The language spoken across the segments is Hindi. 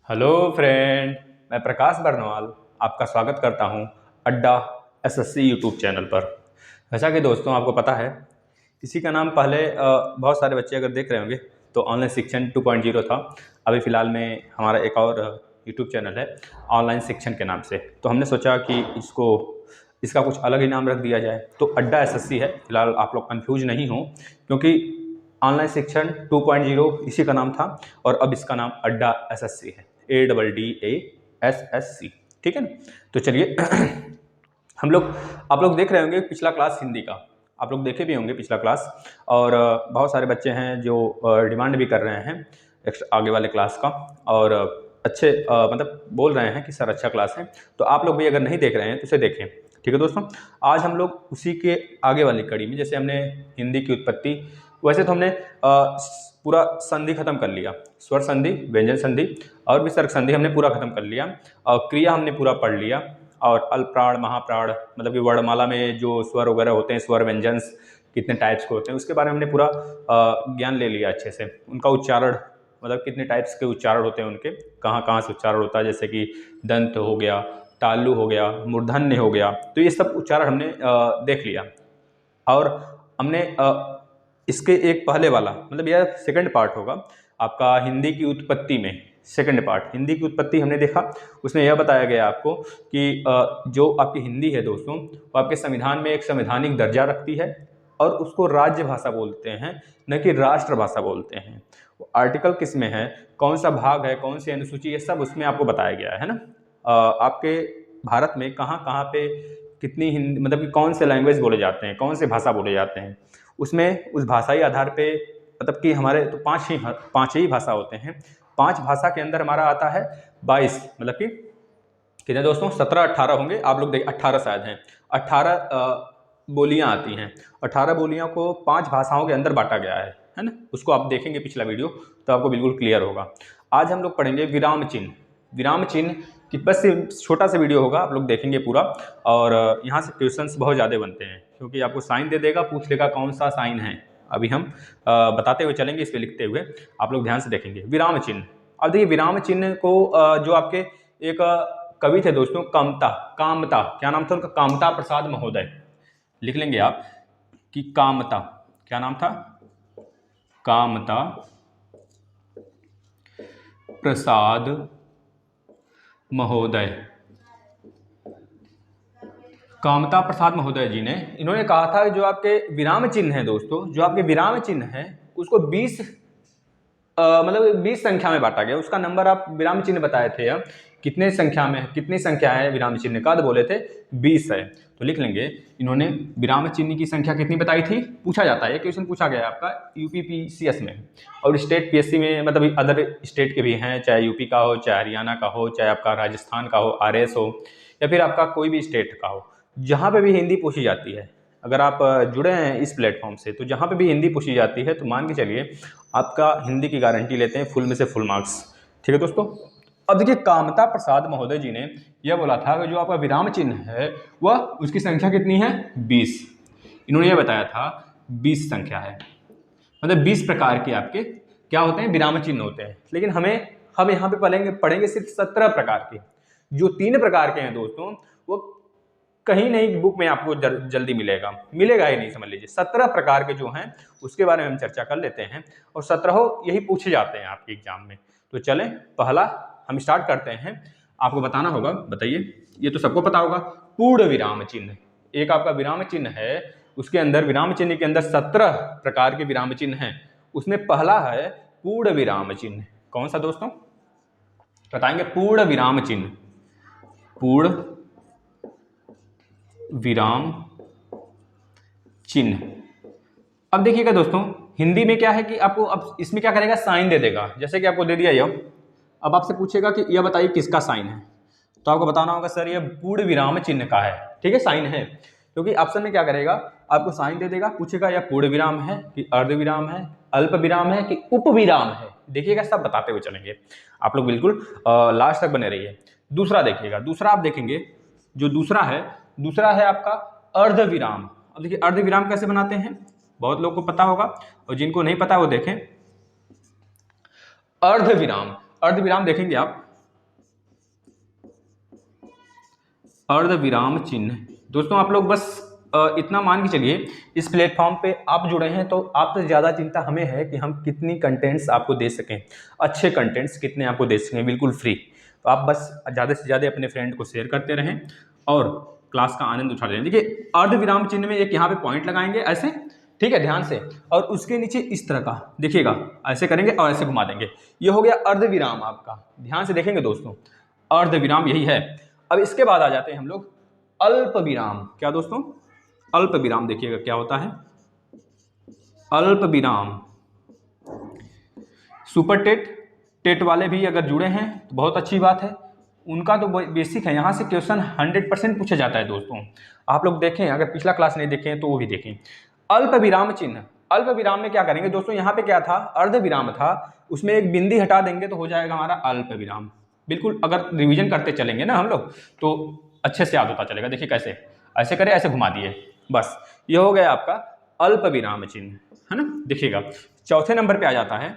हेलो फ्रेंड, मैं प्रकाश बरनवाल आपका स्वागत करता हूं अड्डा एसएससी यूट्यूब चैनल पर। जैसा कि दोस्तों आपको पता है, इसी का नाम पहले बहुत सारे बच्चे अगर देख रहे होंगे तो ऑनलाइन शिक्षण 2.0 था। अभी फ़िलहाल में हमारा एक और यूट्यूब चैनल है ऑनलाइन शिक्षण के नाम से। तो हमने सोचा कि इसका कुछ अलग ही नाम रख दिया जाए, तो अड्डा एसएससी है। फिलहाल आप लोग कन्फ्यूज नहीं हो, क्योंकि ऑनलाइन शिक्षण 2.0 इसी का नाम था और अब इसका नाम अड्डा एसएससी है। ADDASSC, ठीक है ना। तो चलिए आप लोग देख रहे होंगे पिछला क्लास हिंदी का, आप लोग देखे भी होंगे पिछला क्लास। और बहुत सारे बच्चे हैं जो डिमांड भी कर रहे हैं आगे वाले क्लास का, और अच्छे मतलब बोल रहे हैं कि सर अच्छा क्लास है। तो आप लोग भी अगर नहीं देख रहे हैं तो इसे देखें, ठीक है दोस्तों। आज हम लोग उसी के आगे वाली कड़ी में, जैसे हमने हिंदी की उत्पत्ति, वैसे तो हमने पूरा संधि खत्म कर लिया, स्वर संधि, व्यंजन संधि और विसर्ग संधि हमने पूरा खत्म कर लिया, और क्रिया हमने पूरा पढ़ लिया, और अल्पप्राण महाप्राण मतलब कि वर्णमाला में जो स्वर वगैरह होते हैं, स्वर व्यंजन कितने टाइप्स के होते हैं, उसके बारे में हमने पूरा ज्ञान ले लिया अच्छे से। उनका उच्चारण मतलब कितने टाइप्स के उच्चारण होते हैं, उनके कहाँ कहाँ से उच्चारण होता है, जैसे कि दंत हो गया, तालु हो गया, मूर्धन्य हो गया। तो ये सब उच्चारण हमने देख लिया। और हमने इसके एक पहले वाला मतलब यह सेकंड पार्ट होगा आपका हिंदी की उत्पत्ति में। सेकंड पार्ट हिंदी की उत्पत्ति हमने देखा, उसमें यह बताया गया आपको कि जो आपकी हिंदी है दोस्तों, वो आपके संविधान में एक संवैधानिक दर्जा रखती है, और उसको राज्य भाषा बोलते हैं, न कि राष्ट्रभाषा बोलते हैं। आर्टिकल किस में है, कौन सा भाग है, कौन सी अनुसूची, ये सब उसमें आपको बताया गया है ना। आपके भारत में कहाँ कहाँ पे कितनी हिंदी मतलब कि कौन से लैंग्वेज बोले जाते हैं, कौन से भाषा बोले जाते हैं, उसमें उस भाषाई आधार पे मतलब कि हमारे तो पाँच ही भाषा होते हैं। 5 भाषा के अंदर हमारा आता है 22, मतलब कि कितने दोस्तों, 17-18 होंगे, आप लोग देख 18 शायद हैं। 18 बोलियां आती हैं। 18 बोलियां को 5 भाषाओं के अंदर बांटा गया है ना। उसको आप देखेंगे पिछला वीडियो तो आपको बिल्कुल क्लियर होगा। आज हम लोग पढ़ेंगे विराम चिन्ह। विराम चिन्ह की बस छोटा सा वीडियो होगा, आप लोग देखेंगे पूरा। और यहाँ से क्वेश्चंस बहुत ज़्यादा बनते हैं, क्योंकि आपको साइन दे देगा, पूछ लेगा कौन सा साइन है। अभी हम बताते हुए चलेंगे, इस पर लिखते हुए आप लोग ध्यान से देखेंगे। विराम चिन्ह, अब देखिए विराम चिन्ह को जो आपके एक कवि थे दोस्तों, कामता, क्या नाम था उनका, कामता प्रसाद महोदय। लिख लेंगे आप कि कामता, क्या नाम था, कामता प्रसाद महोदय। कामता प्रसाद महोदय जी ने, इन्होंने कहा था कि जो आपके विराम चिन्ह है दोस्तों, जो आपके विराम चिन्ह है उसको 20 मतलब 20 संख्या में बांटा गया। उसका नंबर आप विराम चिन्ह बताए थे, अब कितने संख्या में, कितनी संख्या है विराम चिन्ह का, तो बोले थे 20 है। तो लिख लेंगे, इन्होंने विराम चिन्ह की संख्या कितनी बताई थी, पूछा जाता है, क्वेश्चन पूछा गया आपका यूपीपीसीएस में और स्टेट पीएससी में, मतलब अदर स्टेट के भी हैं, चाहे यूपी का हो, चाहे हरियाणा का हो, चाहे आपका राजस्थान का हो, आरएस हो, या फिर आपका कोई भी स्टेट का हो, जहाँ पे भी हिंदी पूछी जाती है। अगर आप जुड़े हैं इस प्लेटफॉर्म से, तो जहाँ पे भी हिंदी पूछी जाती है तो मान के चलिए आपका हिंदी की गारंटी लेते हैं, फुल में से फुल मार्क्स, ठीक है दोस्तों। अब देखिए कामता प्रसाद महोदय जी ने यह बोला था कि जो आपका विराम चिन्ह है वह उसकी संख्या कितनी है, 20। इन्होंने यह बताया था 20 संख्या है, मतलब 20 प्रकार के आपके क्या होते हैं, विराम चिन्ह होते हैं। लेकिन हम यहाँ पे पढ़ेंगे सिर्फ 17 प्रकार के। जो 3 प्रकार के हैं दोस्तों, वो कहीं नहीं बुक में आपको जल्दी मिलेगा ही नहीं, समझ लीजिए। 17 प्रकार के जो हैं उसके बारे में हम चर्चा कर लेते हैं, और 17 यही पूछे जाते हैं आपके एग्जाम में। तो चलें, पहला हम स्टार्ट करते हैं। आपको बताना होगा, बताइए, ये तो सबको पता होगा, पूर्ण विराम चिन्ह। एक आपका विराम चिन्ह है, उसके अंदर विराम चिन्ह के अंदर 17 प्रकार के विराम चिन्ह हैं। उसमें पहला है पूर्ण विराम चिन्ह। कौन सा दोस्तों, बताएंगे, पूर्ण विराम चिन्ह। पूर्ण विराम चिन्ह। अब देखिएगा दोस्तों, हिंदी में क्या है कि आपको अब इसमें क्या करेगा, साइन दे देगा। जैसे कि आपको दे दिया यह, अब आपसे पूछेगा कि यह बताइए किसका साइन है, तो आपको बताना होगा सर यह पूर्ण विराम चिन्ह का है, ठीक है, साइन है। क्योंकि ऑप्शन में क्या करेगा, आपको साइन दे देगा, पूछेगा यह पूर्ण विराम है कि अर्ध विराम है, अल्प विराम है कि उप विराम है। देखिएगा, सब बताते हुए चलेंगे, आप लोग बिल्कुल लास्ट तक बने रहिए। दूसरा देखिएगा, दूसरा आप देखेंगे, जो दूसरा है आपका अर्ध विराम। अब देखिए अर्ध विराम कैसे बनाते हैं, बहुत लोगों को पता होगा, और जिनको नहीं पता वो देखें। अर्ध विराम देखेंगे आप, अर्ध विराम चिन्ह। दोस्तों आप लोग बस इतना मान के चलिए, इस प्लेटफॉर्म पे आप जुड़े हैं तो आपसे ज़्यादा चिंता हमें है कि हम कितनी कंटेंट्स आपको दे सकें, अच्छे कंटेंट्स कितने आपको दे सकें बिल्कुल फ्री। तो आप बस ज़्यादा से ज़्यादा अपने फ्रेंड को शेयर करते रहें और क्लास का आनंद उठा रहे हैं। देखिए अर्ध विराम चिन्ह में एक यहाँ पे पॉइंट लगाएंगे ऐसे, ठीक है, ध्यान से, और उसके नीचे इस तरह का देखिएगा, ऐसे करेंगे और ऐसे घुमा देंगे, ये हो गया अर्ध विराम आपका। ध्यान से देखेंगे दोस्तों, अर्ध विराम यही है। अब इसके बाद आ जाते हैं हम लोग अल्प विराम। क्या दोस्तों? अल्प विराम। देखिएगा क्या होता है अल्प विराम। सुपर टेट, टेट वाले भी अगर जुड़े हैं तो बहुत अच्छी बात है, उनका तो बेसिक है, यहाँ से क्वेश्चन 100% पूछा जाता है दोस्तों। आप लोग देखें, अगर पिछला क्लास नहीं देखें तो वो भी देखें। अल्प विराम चिन्ह, अल्प विराम में क्या करेंगे दोस्तों, यहाँ पे क्या था, अर्ध विराम था, उसमें एक बिंदी हटा देंगे तो हो जाएगा हमारा अल्प विराम। बिल्कुल अगर रिवीजन करते चलेंगे ना हम लोग तो अच्छे से याद होता चलेगा। देखिए कैसे, ऐसे करें, ऐसे घुमा दिए, बस ये हो गया आपका अल्प विराम चिन्ह, है ना। देखिएगा चौथे नंबर पे आ जाता है,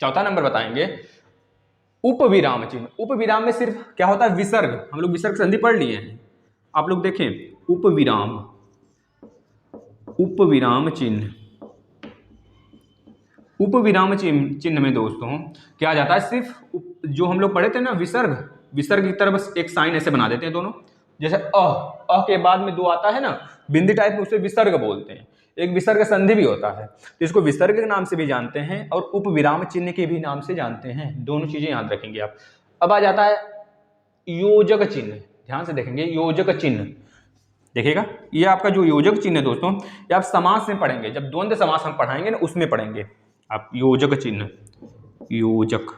चौथा नंबर बताएंगे उपविराम चिन्ह। उपविराम में सिर्फ क्या होता है, विसर्ग। हम लोग विसर्ग संधि पढ़ लिए हैं, आप लोग देखें उपविराम, उपविराम चिन्ह। उपविराम चिन्ह में दोस्तों क्या आ जाता है, सिर्फ जो हम लोग पढ़े थे ना विसर्ग, विसर्ग की तरह बस एक साइन ऐसे बना देते हैं दोनों, जैसे अ के बाद में दो आता है ना बिंदी टाइप में, उसे विसर्ग बोलते हैं। एक विसर्ग संधि भी होता है, तो इसको विसर्ग के नाम से भी जानते हैं और उपविराम चिन्ह के भी नाम से जानते हैं। दोनों चीजें याद रखेंगे आप। अब आ जाता है योजक चिन्ह। ध्यान से देखेंगे, योजक चिन्ह देखिएगा, ये आपका जो योजक चिन्ह है दोस्तों, ये आप समास में पढ़ेंगे, जब द्वंद्व समास हम पढ़ाएंगे ना उसमें पढ़ेंगे आप योजक चिन्ह, योजक।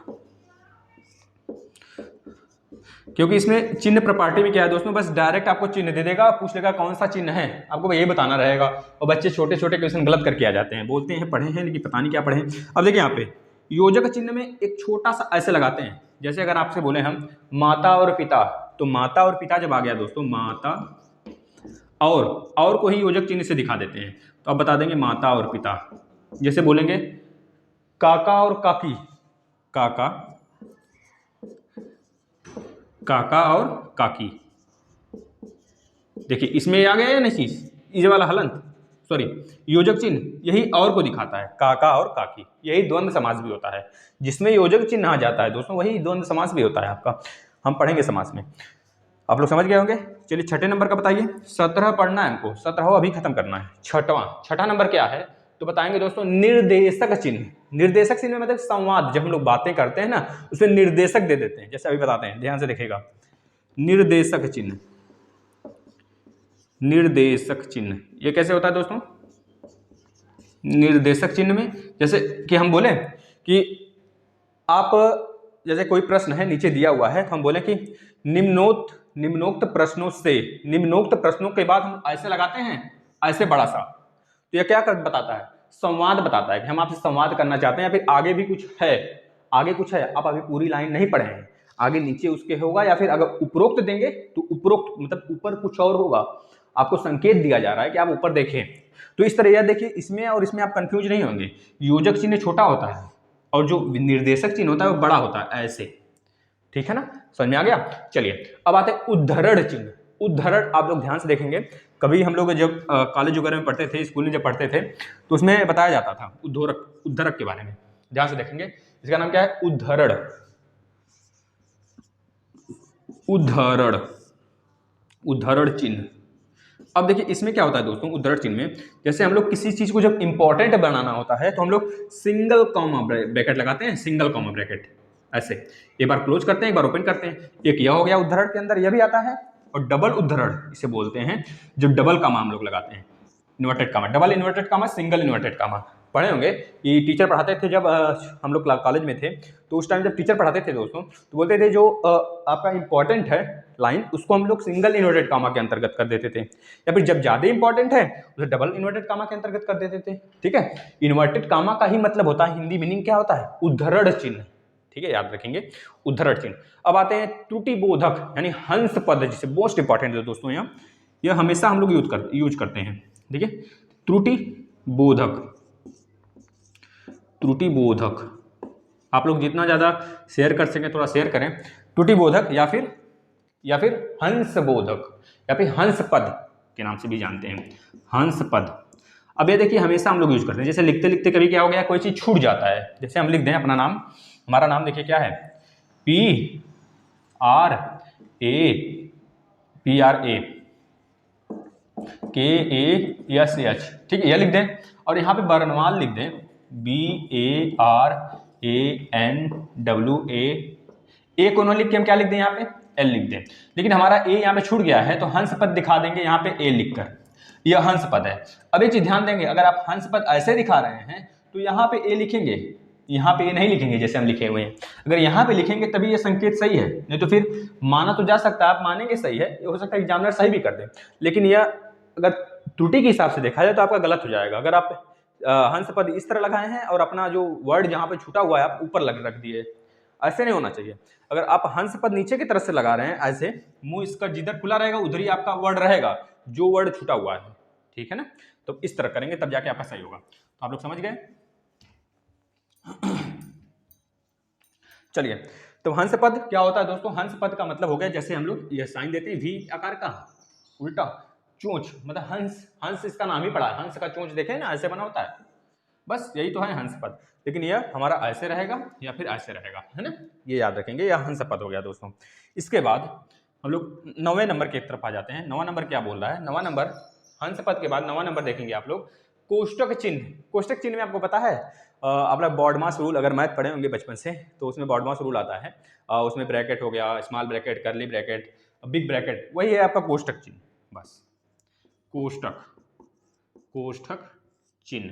क्योंकि इसमें चिन्ह प्रॉपर्टी में क्या है दोस्तों, बस डायरेक्ट आपको चिन्ह दे देगा, पूछ लेगा कौन सा चिन्ह है, आपको यही बताना रहेगा। और बच्चे छोटे छोटे क्वेश्चन गलत करके आ जाते हैं, बोलते हैं पढ़े हैं लेकिन पता नहीं क्या पढ़े। अब देखिए यहाँ पे योजक चिन्ह में एक छोटा सा ऐसे लगाते हैं, जैसे अगर आपसे बोले हम माता और पिता, तो माता और पिता जब आ गया दोस्तों, माता और को ही योजक चिन्ह से दिखा देते हैं, तो आप बता देंगे माता और पिता। जैसे बोलेंगे काका और काकी, काका, काका और काकी। देखिए इसमें आ गया या नहीं चीज, ये वाला हलंत, सॉरी योजक चिन्ह यही और को दिखाता है, काका और काकी। यही द्वंद्व समास भी होता है, जिसमें योजक चिन्ह आ जाता है दोस्तों वही द्वंद्व समास भी होता है आपका। हम पढ़ेंगे समास में, आप लोग समझ गए होंगे। चलिए छठे नंबर का बताइए, 17 पढ़ना है हमको, 17 अभी खत्म करना है। छठा नंबर क्या है तो बताएंगे दोस्तों निर्देशक चिन्ह। निर्देशक चिन्ह मतलब संवाद, जब हम लोग बातें करते हैं ना उसमें निर्देशक दे देते हैं, जैसे अभी बताते हैं, ध्यान से देखिएगा। निर्देशक चिन्ह, निर्देशक चिन्ह ये कैसे होता है दोस्तों, निर्देशक चिन्ह में जैसे कि हम बोले कि आप, जैसे कोई प्रश्न है नीचे दिया हुआ है, तो हम बोले कि निम्नोक्त प्रश्नों से, निम्नोक्त प्रश्नों के बाद हम ऐसे लगाते हैं, ऐसे बड़ा सा, तो यह क्या बताता है, संवाद बताता है कि हम आपसे संवाद करना चाहते हैं, या फिर आगे भी कुछ है, आगे कुछ है, आप अभी पूरी लाइन नहीं पढ़े हैं, आगे नीचे उसके होगा, या फिर अगर उपरोक्त देंगे तो उपरोक्त मतलब ऊपर कुछ और होगा, आपको संकेत दिया जा रहा है कि आप ऊपर देखें। तो इस तरह यह देखिए, इसमें और इसमें आप कंफ्यूज नहीं होंगे। योजक चिन्ह छोटा होता है और जो निर्देशक चिन्ह होता है वो बड़ा होता है, ऐसे, ठीक है ना, समझ में आ गया। चलिए अब आते हैं उद्धरण चिन्ह। उद्धरण आप लोग ध्यान से देखेंगे, कभी हम लोग जब कॉलेज वगैरह में पढ़ते थे, स्कूल में जब पढ़ते थे, तो उसमें बताया जाता था उद्धरक के बारे में। ध्यान से देखेंगे, इसका नाम क्या है, उद्धरण। उद्धरण, उद्धरण चिन्ह। अब देखिए इसमें क्या होता है दोस्तों, उद्धरण चिन्ह में जैसे हम लोग किसी चीज को जब इंपॉर्टेंट बनाना होता है तो हम लोग सिंगल कॉमा ब्रैकेट लगाते हैं, सिंगल कॉमा ब्रैकेट ऐसे, एक बार क्लोज करते हैं, एक बार ओपन करते हैं। एक यह हो गया उद्धरण के अंदर, यह भी आता है। और डबल उद्धरण इसे बोलते हैं, जो डबल कामा हम लोग लगाते हैं, inverted comma, double inverted comma, single inverted comma. पढ़े होंगे कि टीचर पढ़ाते थे जब हम लोग कॉलेज में थे, तो उस टाइम जब टीचर पढ़ाते थे दोस्तों, तो बोलते थे जो आपका इंपॉर्टेंट है लाइन, उसको हम लोग सिंगल इन्वर्टेड कामा के अंतर्गत कर देते थे, या फिर जब ज्यादा इंपॉर्टेंट है उसे डबल इन्वर्टेड कामा के अंतर्गत कर देते थे। ठीक है, इन्वर्टेड कामा का ही मतलब होता है, हिंदी मीनिंग क्या होता है, उद्धरण चिन्ह। ठीक है, याद रखेंगे उद्धरण चिन्ह। अब आते हैं त्रुटि बोधक, यानी हंस पद, जिसे मोस्ट इंपॉर्टेंट है दोस्तों, यहाँ यह हमेशा हम लोग यूज करते हैं। देखिए त्रुटि बोधक, त्रुटि बोधक आप लोग जितना ज़्यादा शेयर कर सकें थोड़ा शेयर करें। त्रुटि बोधक या फिर या फिर हंसबोधक या फिर हंसपद के नाम से भी जानते हैं, हंसपद। अब ये देखिए हमेशा हम लोग यूज करते हैं, जैसे लिखते लिखते कभी क्या हो गया, कोई चीज छूट जाता है, जैसे हम लिख दें अपना नाम, हमारा नाम देखिए क्या है, PRA KASH, ठीक है, यह लिख दें। और यहाँ पे बरनवाल लिख दें, BARANWA, ए को न लिख के हम क्या लिख दें, यहाँ पे एल लिख दें। लेकिन हमारा ए यहाँ पे छूट गया है तो हंसपद दिखा देंगे यहाँ पे ए लिखकर, यह हंसपद है। अब एक चीज ध्यान देंगे, अगर आप हंसपद ऐसे दिखा रहे हैं तो यहाँ पे ए लिखेंगे, यहाँ पे ए नहीं लिखेंगे जैसे हम लिखे हुए हैं। अगर यहाँ पे लिखेंगे तभी ये संकेत सही है, नहीं तो फिर माना तो जा सकता है, आप मानेंगे सही है, हो सकता है एग्जामिनर सही भी कर दे, लेकिन यह अगर त्रुटि के हिसाब से देखा जाए तो आपका गलत हो जाएगा। अगर आप हंसपद इस तरह लगाए हैं और अपना जो वर्ड जहाँ पे छूटा हुआ है आप ऊपर रख दिए, ऐसे नहीं होना चाहिए। अगर आप हंसपद नीचे की तरफ से लगा रहे हैं ऐसे, मुंह इसका जिधर खुला रहेगा उधर ही आपका वर्ड रहेगा, जो वर्ड छूटा हुआ है, ठीक है ना। तो इस तरह करेंगे तब जाके आपका सही होगा। तो आप लोग समझ गए। चलिए, तो हंसपद क्या होता है दोस्तों, हंसपद का मतलब हो गया, जैसे हम लोग यह साइन देते हैं वी आकार का, उल्टा चोंच, मतलब हंस, हंस इसका नाम ही पड़ा है, हंस का चोंच देखे ना ऐसे बना होता है, बस यही तो है हंसपद। लेकिन यह हमारा ऐसे रहेगा या फिर ऐसे रहेगा, है ना, ये याद रखेंगे, यह हंसपद हो गया दोस्तों। इसके बाद हम लोग 9वें नंबर की तरफ आ जाते हैं। 9वां नंबर क्या बोल रहा है, 9वां नंबर हंसपद के बाद 9वां नंबर देखेंगे आप लोग, कोष्टक चिन्ह। कोष्टक चिन्ह में आपको पता है, आप लोग बॉडमास रूल अगर मैथ पढ़े होंगे बचपन से, तो उसमें बॉडमास रूल आता है, उसमें ब्रैकेट हो गया, स्मॉल ब्रैकेट, करली ब्रैकेट, बिग ब्रैकेट, वही है आपका कोष्टक चिन्ह, बस कोष्टक, कोष्टक चिन्ह।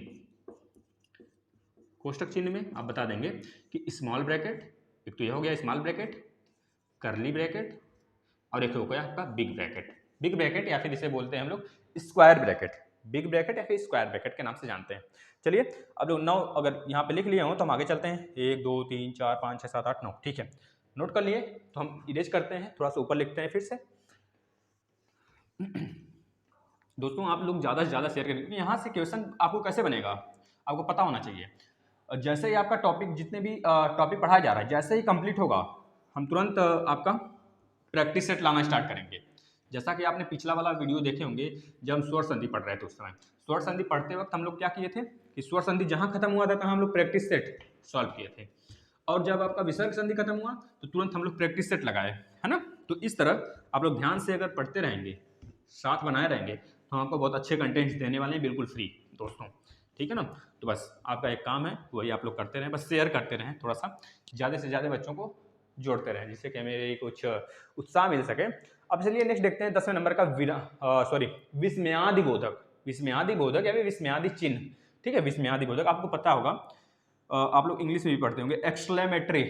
कोष्टक चिन्ह में आप बता देंगे कि स्मॉल ब्रैकेट, एक तो यह हो गया स्मॉल ब्रैकेट, करली ब्रैकेट, और एक हो गया आपका बिग ब्रैकेट। बिग ब्रैकेट या फिर इसे बोलते हैं हम लोग स्क्वायर ब्रैकेट, बिग ब्रैकेट या फिर स्क्वायर ब्रैकेट के नाम से जानते हैं। चलिए, अब लोग 9 अगर यहाँ पे लिख लिए हो तो हम आगे चलते हैं, 1 2 3 4 5 6 7 8 9, ठीक है, नोट कर लिए, तो हम इरेज करते हैं, थोड़ा सा ऊपर लिखते हैं फिर से। दोस्तों आप लोग ज़्यादा से ज़्यादा शेयर करें, क्योंकि यहाँ से क्वेश्चन आपको कैसे बनेगा आपको पता होना चाहिए। जैसे ही आपका टॉपिक, जितने भी टॉपिक पढ़ाया जा रहा है, जैसे ही कंप्लीट होगा हम तुरंत आपका प्रैक्टिस सेट लाना स्टार्ट करेंगे। जैसा कि आपने पिछला वाला वीडियो देखे होंगे, जब हम स्वर संधि पढ़ रहे थे, उस समय स्वर संधि पढ़ते वक्त हम लोग क्या किए थे कि स्वर संधि जहाँ खत्म हुआ था हम लोग प्रैक्टिस सेट सॉल्व किए थे, और जब आपका विसर्ग संधि खत्म हुआ तो तुरंत हम लोग प्रैक्टिस सेट लगाए, है ना। तो इस तरह आप लोग ध्यान से अगर पढ़ते रहेंगे, साथ बनाए रहेंगे, तो आपको बहुत अच्छे कंटेंट्स देने वाले हैं, बिल्कुल फ्री दोस्तों, ठीक है ना। तो बस आपका एक काम है, वही आप लोग करते रहें, बस शेयर करते रहें, थोड़ा सा ज़्यादा से ज़्यादा बच्चों को जोड़ते रहें, जिससे कि मेरे कुछ उत्साह मिल सके। अब चलिए नेक्स्ट देखते हैं 10वें नंबर का विस्मयादि बोधक, विस्मयादि बोधक या फिर विस्मयादि चिन्ह, ठीक है। विस्मयादि बोधक आपको पता होगा, आप लोग इंग्लिश में भी पढ़ते होंगे, एक्सक्लेमेटरी,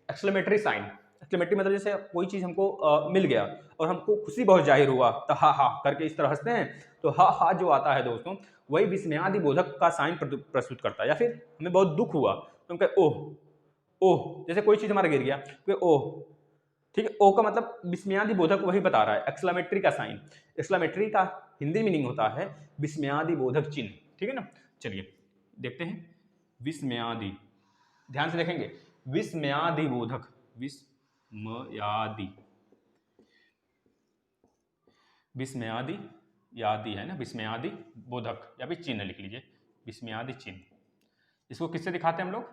एक्सक्लेमेटरी साइन। एक्सक्लेमेटरी मतलब जैसे कोई चीज़ हमको मिल गया और हमको खुशी बहुत जाहिर हुआ, तो हा हा करके इस तरह हंसते हैं, तो हा हा जो आता है दोस्तों, वही विस्मयादि बोधक का साइन प्रस्तुत करता है। या फिर हमें बहुत दुख हुआ तो हम कहें ओह, ओह, जैसे कोई चीज़ हमारा गिर गया तो ओह, ठीक है। ओ का मतलब विस्मयादि बोधक वही बता रहा है, एक्सक्लेमेटरी का साइन। एक्सक्लेमेटरी का हिंदी मीनिंग होता है विस्मयादि बोधक चिन्ह, ठीक है ना। चलिए देखते हैं, विस्मयादि, ध्यान से देखेंगे, विस्मयादि बोधक, विस्मयादि, विस्मयादि यादि है ना, विस्मयादि बोधक या फिर चिन्ह लिख लीजिए, विस्मयादि चिन्ह। इसको किससे दिखाते हैं हम लोग,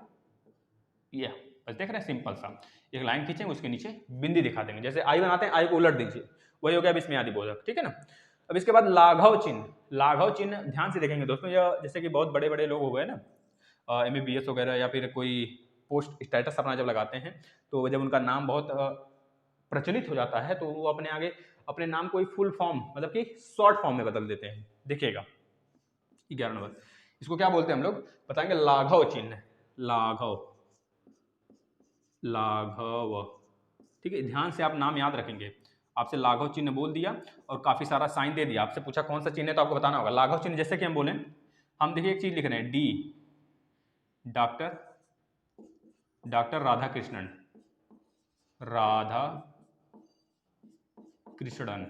ये बस देख रहे हैं, सिंपल सा एक लाइन खींचेंगे, उसके नीचे बिंदी दिखा देंगे, जैसे आई बनाते हैं, आई को उलट दीजिए, वही हो गया विस्मयादि बोधक, ठीक है ना। अब इसके बाद लाघव चिन्ह, लाघव चिन्ह ध्यान से देखेंगे दोस्तों, यह जैसे कि बहुत बड़े बड़े लोग हो गए ना, MBBS वगैरह, या फिर कोई पोस्ट स्टेटस अपना जब लगाते हैं, तो जब उनका नाम बहुत प्रचलित हो जाता है तो वो अपने आगे अपने नाम को फुल फॉर्म मतलब कि शॉर्ट फॉर्म में बदल देते हैं। देखिएगा 11 नंबर, इसको क्या बोलते हैं हम लोग बताएंगे, लाघव चिन्ह, लाघव, लाघव, ठीक है। ध्यान से आप नाम याद रखेंगे, आपसे लाघव चिन्ह बोल दिया और काफी सारा साइन दे दिया, आपसे पूछा कौन सा चिन्ह है तो आपको बताना होगा। लाघव चिन्ह जैसे कि हम बोले, हम देखिए एक चीज लिख रहे हैं, D, doctor, doctor Radha Krishnan, Radha Krishnan,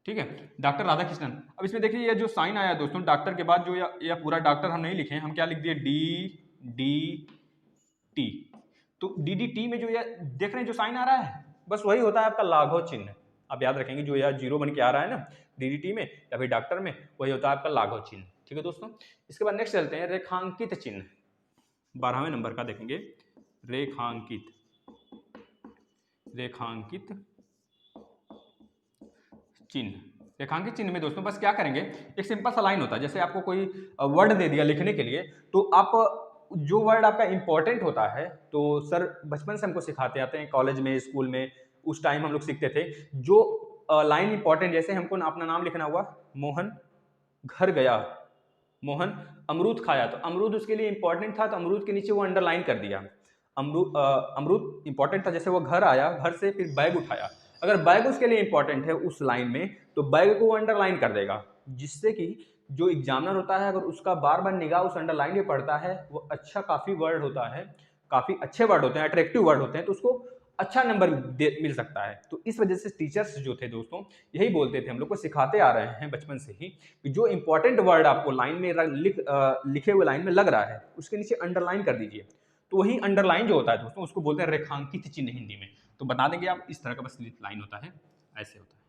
ठीक है, डॉक्टर राधा कृष्णन। अब इसमें देखिए ये जो साइन आया दोस्तों, डॉक्टर के बाद जो या पूरा डॉक्टर हम नहीं लिखे, हम क्या लिख दिए, डी डी टी। तो डी डी टी में जो ये देख रहे हैं जो साइन आ रहा है, बस वही होता है आपका लाघव चिन्ह, आप याद रखेंगे, जो यह 0 बन के आ रहा है ना DDT में या फिर डॉक्टर में, वही होता है आपका लाघव चिन्ह। ठीक है दोस्तों, इसके बाद नेक्स्ट चलते हैं रेखांकित चिन्ह। 12वें नंबर का देखेंगे रेखांकित चिन्ह। रेखांकित चिन्ह में दोस्तों बस क्या करेंगे, एक सिंपल सा लाइन होता है, जैसे आपको कोई वर्ड दे दिया लिखने के लिए, तो आप जो वर्ड आपका इंपॉर्टेंट होता है, तो सर बचपन से हमको सिखाते आते हैं, कॉलेज में स्कूल में उस टाइम हम लोग सीखते थे, जो लाइन इंपॉर्टेंट, जैसे हमको अपना नाम लिखना हुआ, मोहन घर गया, मोहन अमरूद खाया, तो अमरूद उसके लिए इंपॉर्टेंट था, तो अमरूद के नीचे वो अंडरलाइन कर दिया। अमरूद इंपॉर्टेंट था, जैसे वो घर आया, घर से फिर बैग उठाया, अगर बैग उसके लिए इंपॉर्टेंट है उस लाइन में, तो बैग को वो अंडरलाइन कर देगा, जिससे कि जो एग्जामिनर होता है अगर उसका बार बार निगाह उस अंडरलाइन पे पड़ता है, वो अच्छा काफ़ी वर्ड होता है, काफ़ी अच्छे वर्ड होते हैं, अट्रैक्टिव वर्ड होते हैं, तो उसको अच्छा नंबर मिल सकता है। तो इस वजह से टीचर्स जो थे दोस्तों यही बोलते थे, हम लोग को सिखाते आ रहे हैं बचपन से ही, कि जो इंपॉर्टेंट वर्ड आपको लाइन में लिखे हुए लाइन में लग रहा है, उसके नीचे अंडरलाइन कर दीजिए। तो वही अंडरलाइन जो होता है दोस्तों, उसको बोलते हैं रेखांकित चिन्ह हिंदी में। तो बता देंगे आप, इस तरह का बस लाइन होता है, ऐसे होता है,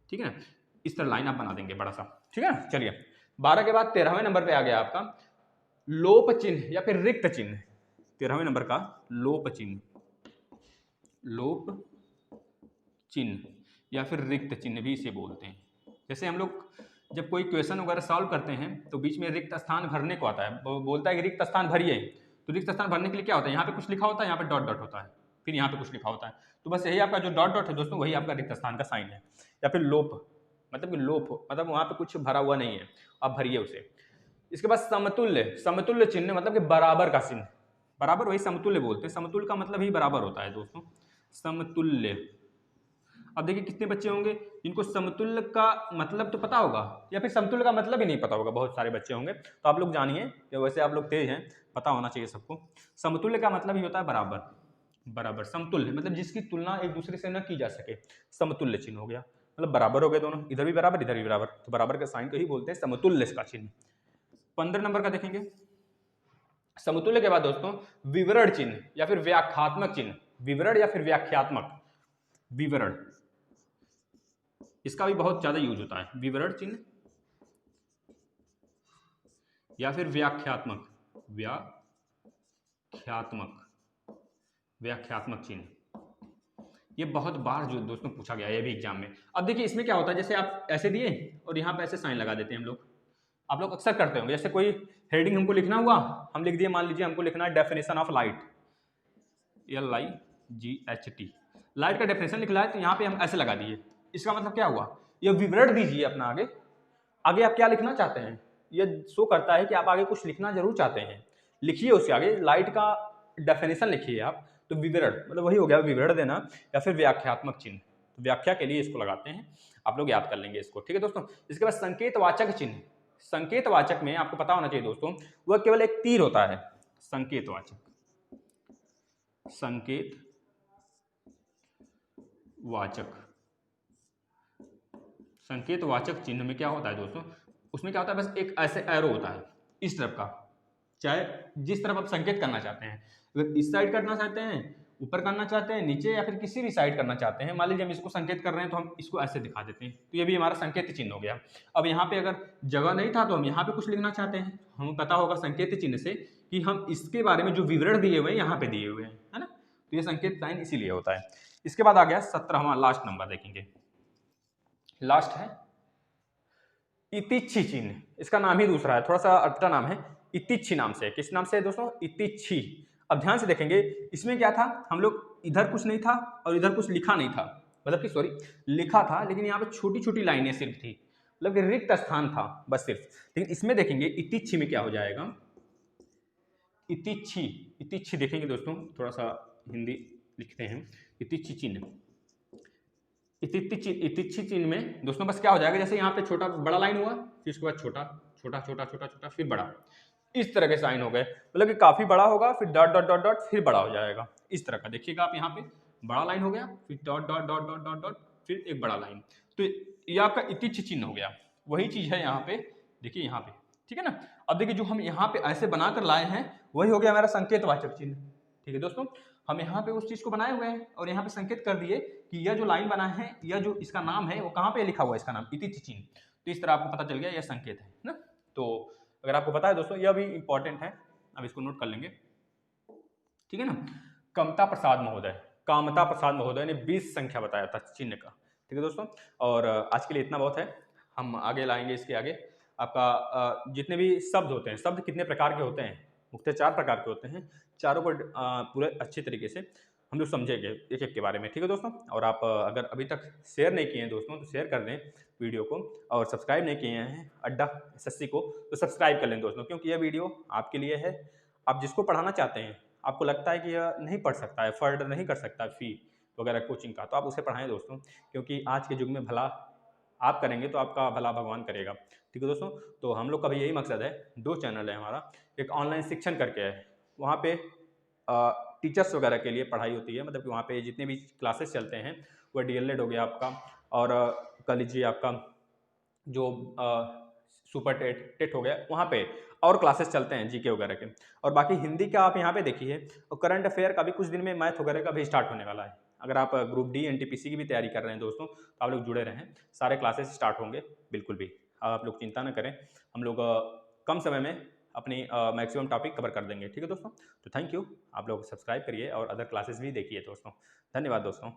ठीक है ना, इस तरह लाइन आप बना देंगे बड़ा सा, ठीक है ना। चलिए 12 के बाद 13वें नंबर पे आ गया आपका लोप चिन्ह या फिर रिक्त चिन्ह। 13वें नंबर का लोप चिन्ह या फिर रिक्त चिन्ह भी इसे बोलते हैं। जैसे हम लोग जब कोई क्वेश्चन वगैरह सॉल्व करते हैं तो बीच में रिक्त स्थान भरने को आता है, बोलता है कि रिक्त स्थान भरिए, तो रिक्त स्थान भरने के लिए क्या होता है, यहाँ पे कुछ लिखा होता है, यहाँ पे डॉट डॉट होता है, फिर यहाँ पे कुछ लिखा होता है, तो बस यही आपका जो डॉट डॉट है दोस्तों, वही आपका रिक्त स्थान का साइन है। या फिर लोप मतलब वहाँ पे कुछ भरा हुआ नहीं है, आप भरिए उसे। इसके बाद समतुल्य चिन्ह मतलब कि बराबर का चिन्ह, बराबर वही समतुल्य बोलते हैं, समतुल्य का मतलब ही बराबर होता है दोस्तों, समतुल्य। अब देखिए कितने बच्चे होंगे जिनको समतुल्य का मतलब तो पता होगा, या फिर समतुल्य का मतलब ही नहीं पता होगा, बहुत सारे बच्चे होंगे, तो आप लोग जानिए कि वैसे आप लोग तेज हैं, पता होना चाहिए सबको। समतुल्य का मतलब ही होता है बराबर। समतुल्य मतलब जिसकी तुलना एक दूसरे से न की जा सके, समतुल्य चिन्ह हो गया, मतलब बराबर हो गए दोनों, इधर भी बराबर इधर भी बराबर, तो बराबर के साइन को ही बोलते हैं समतुल्य का चिन्ह। 15 नंबर का देखेंगे, समतुल्य के बाद दोस्तों विवरण चिन्ह या फिर व्याख्यात्मक चिन्ह। विवरण या फिर व्याख्यात्मक, विवरण इसका भी बहुत ज्यादा यूज होता है, विवरण चिन्ह या फिर व्याख्यात्मक चिन्ह, ये बहुत बार जो दोस्तों पूछा गया है ये भी एग्जाम में। अब देखिए इसमें क्या होता है, जैसे आप ऐसे दिए और यहाँ पे ऐसे साइन लगा देते हैं हम लोग, आप लोग अक्सर करते होंगे, जैसे कोई हेडिंग हमको लिखना हुआ, हम लिख दिए, मान लीजिए हमको लिखना है definition of light, LIGHT, light का डेफिनेशन लिखना है, तो यहाँ पे हम ऐसे लगा दिए, इसका मतलब क्या हुआ, ये विवरण दीजिए अपना, आगे आप क्या लिखना चाहते हैं, ये शो करता है कि आप आगे कुछ लिखना जरूर चाहते हैं, लिखिए उसके आगे, लाइट का डेफिनेशन लिखिए आप, तो विवरण मतलब वही हो गया, विवरण देना या फिर व्याख्यात्मक चिन्ह, तो व्याख्या के लिए इसको लगाते हैं, आप लोग याद कर लेंगे इसको, ठीक है दोस्तों। इसके बाद संकेतवाचक चिन्ह, संकेतवाचक में आपको पता होना चाहिए दोस्तों, वह केवल एक तीर होता है, संकेतवाचक चिन्ह में क्या होता है दोस्तों, उसमें क्या होता है, बस एक ऐसे एरो होता है इस तरफ का, चाहे जिस तरफ आप संकेत करना चाहते हैं, अगर इस साइड करना चाहते हैं, ऊपर करना चाहते हैं, नीचे, या फिर किसी भी साइड करना चाहते हैं, मान लीजिए हम इसको संकेत कर रहे हैं तो हम इसको ऐसे दिखा देते हैं, तो ये भी हमारा संकेत चिन्ह हो गया। अब यहाँ पे अगर जगह नहीं था तो हम यहाँ पे कुछ लिखना चाहते हैं, हमें पता होगा संकेत चिन्ह से कि हम इसके बारे में जो विवरण दिए हुए हैं यहाँ पे दिए हुए हैं, है ना, तो ये संकेत साइन इसीलिए होता है। इसके बाद आ गया 17वां लास्ट नंबर, देखेंगे लास्ट है इतिच्छी चिन्ह, इसका नाम ही दूसरा है, थोड़ा सा अटपटा नाम है, इतिच्छी नाम से। किस नाम से है दोस्तों, इतिच्छी। अब ध्यान से देखेंगे, इसमें क्या था, हम लोग इधर कुछ नहीं था और इधर कुछ लिखा नहीं था, मतलब कि सॉरी लिखा था, लेकिन यहाँ पे छोटी छोटी लाइनें सिर्फ थी, मतलब कि रिक्त स्थान था बस सिर्फ। लेकिन इसमें देखेंगे इतिच्छी में क्या हो जाएगा, इतिच्छी देखेंगे दोस्तों, थोड़ा सा हिंदी लिखते हैं, इतिच्छी चिन्ह, इतिच्छी चिन्ह में दोस्तों बस क्या हो जाएगा, जैसे यहाँ पे छोटा बड़ा लाइन हुआ, फिर उसके बाद छोटा छोटा छोटा छोटा छोटा फिर बड़ा, इस तरह के साइन हो गए, मतलब कि काफी बड़ा होगा, फिर डॉट डॉट डॉट डॉट फिर बड़ा हो जाएगा, इस तरह का देखिएगा आप, यहाँ पे बड़ा लाइन हो गया, फिर dot dot dot dot dot dot फिर एक बड़ा लाइन, तो ये आपका इतिच्छ चिन्ह हो गया। वही चीज है यहाँ पे, देखिए यहाँ पे, ठीक है ना। अब देखिए जो हम यहाँ पे ऐसे बनाकर लाए हैं वही हो गया हमारा संकेतवाचक चिन्ह, ठीक है दोस्तों, हम यहाँ पे उस चीज़ को बनाए हुए हैं और यहाँ पे संकेत कर दिए कि यह जो लाइन बना है, यह जो इसका नाम है वो कहाँ पे लिखा हुआ है, इसका नाम इति चिचिन। तो इस तरह आपको पता चल गया यह संकेत है ना। तो अगर आपको पता है दोस्तों, यह भी इंपॉर्टेंट है, अब इसको नोट कर लेंगे, ठीक है ना। कामता प्रसाद महोदय, कामता प्रसाद महोदय ने 20 संख्या बताया था चिन्ह का, ठीक है दोस्तों। और आज के लिए इतना बहुत है, हम आगे लाएंगे इसके आगे आपका जितने भी शब्द होते हैं, शब्द कितने प्रकार के होते हैं, मुख्यतः 4 प्रकार के होते हैं, चारों को पूरे अच्छे तरीके से हम लोग समझेंगे एक एक के बारे में, ठीक है दोस्तों। और आप अगर अभी तक शेयर नहीं किए हैं दोस्तों तो शेयर कर दें वीडियो को, और सब्सक्राइब नहीं किए हैं अड्डा एसएससी को तो सब्सक्राइब कर लें दोस्तों, क्योंकि यह वीडियो आपके लिए है। आप जिसको पढ़ाना चाहते हैं, आपको लगता है कि यह नहीं पढ़ सकता है, अफोर्ड नहीं कर सकता फी वगैरह कोचिंग का, तो आप उसे पढ़ाएं दोस्तों, क्योंकि आज के युग में भला आप करेंगे तो आपका भला भगवान करेगा, ठीक है दोस्तों। तो हम लोग का भी यही मकसद है, 2 चैनल है हमारा, एक ऑनलाइन शिक्षण करके है, वहाँ पे टीचर्स वगैरह के लिए पढ़ाई होती है, मतलब कि वहाँ पे जितने भी क्लासेस चलते हैं वह डीएलएड हो गया आपका, और कह लीजिए आपका जो सुपर टेट हो गया, वहाँ पे और क्लासेस चलते हैं जीके वगैरह के। और बाकी हिंदी का आप यहाँ पे देखिए, और करंट अफेयर का भी कुछ दिन में मैथ वगैरह का भी स्टार्ट होने वाला है। अगर आप ग्रुप डी एनटीपीसी की भी तैयारी कर रहे हैं दोस्तों, तो आप लोग जुड़े रहें, सारे क्लासेस स्टार्ट होंगे बिल्कुल भी, आप लोग चिंता ना करें, हम लोग कम समय में अपनी मैक्सिमम टॉपिक कवर कर देंगे, ठीक है दोस्तों। तो थैंक यू, आप लोग सब्सक्राइब करिए और अदर क्लासेस भी देखिए दोस्तों। धन्यवाद दोस्तों।